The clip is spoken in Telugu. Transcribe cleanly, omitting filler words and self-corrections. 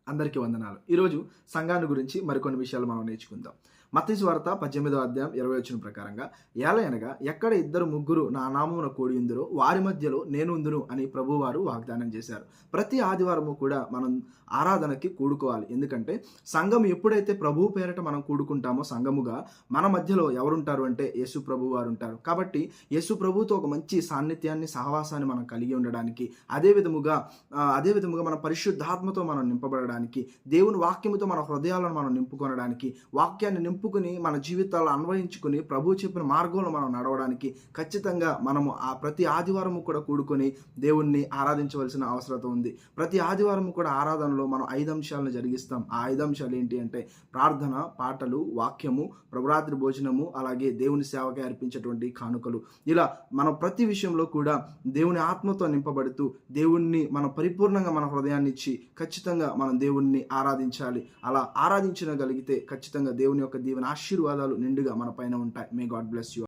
అందరికీ వందనాలు. ఈరోజు సంఘాన్ని గురించి మరికొన్ని విషయాలు మనం నేర్చుకుందాం. మత్తయి సువార్త 18వ అధ్యాయం 20 వచనం ప్రకారంగా ఏలయనగా ఎక్కడ ఇద్దరు ముగ్గురు నా నామమున కూడి ఉందురో వారి మధ్యలో నేనుందును అని ప్రభువారు వాగ్దానం చేశారు. ప్రతి ఆదివారము కూడా మనం ఆరాధనకి కూడుకోవాలి. ఎందుకంటే సంఘం ఎప్పుడైతే ప్రభువు పేరట మనం కూడుకుంటామో సంఘముగా మన మధ్యలో ఎవరుంటారు అంటే యేసు ప్రభువు వారు ఉంటారు. కాబట్టి యేసు ప్రభువుతో ఒక మంచి సాన్నిధ్యాన్ని సహవాసాన్ని మనం కలిగి ఉండడానికి అదే విధముగా మన పరిశుద్ధాత్మతో మనం నింపబడడానికి దేవుని వాక్యముతో మన హృదయాలను మనం నింపుకొనడానికి వాక్యాన్ని నింపుకుని మన జీవితాల్లో అన్వయించుకుని ప్రభు చెప్పిన మార్గంలో మనం నడవడానికి ఖచ్చితంగా మనము ఆ ప్రతి ఆదివారము కూడా కూడుకొని దేవుణ్ణి ఆరాధించవలసిన అవసరత ఉంది. ప్రతి ఆదివారము కూడా ఆరాధనలో మనం 5 అంశాలను జరిగిస్తాం. ఆ 5 అంశాలు ఏంటి అంటే ప్రార్థన, పాటలు, వాక్యము, ప్రభురాత్రి భోజనము, అలాగే దేవుని సేవకి అర్పించేటువంటి కానుకలు. ఇలా మనం ప్రతి విషయంలో కూడా దేవుని ఆత్మతో నింపబడుతూ దేవుణ్ణి మనం పరిపూర్ణంగా మన హృదయాన్ని ఇచ్చి ఖచ్చితంగా మనం దేవుణ్ణి ఆరాధించాలి. అలా ఆరాధించగలిగితే ఖచ్చితంగా దేవుని యొక్క దీవెన ఆశీర్వాదాలు నిండుగా మన పైన ఉంటాయి. May God bless you.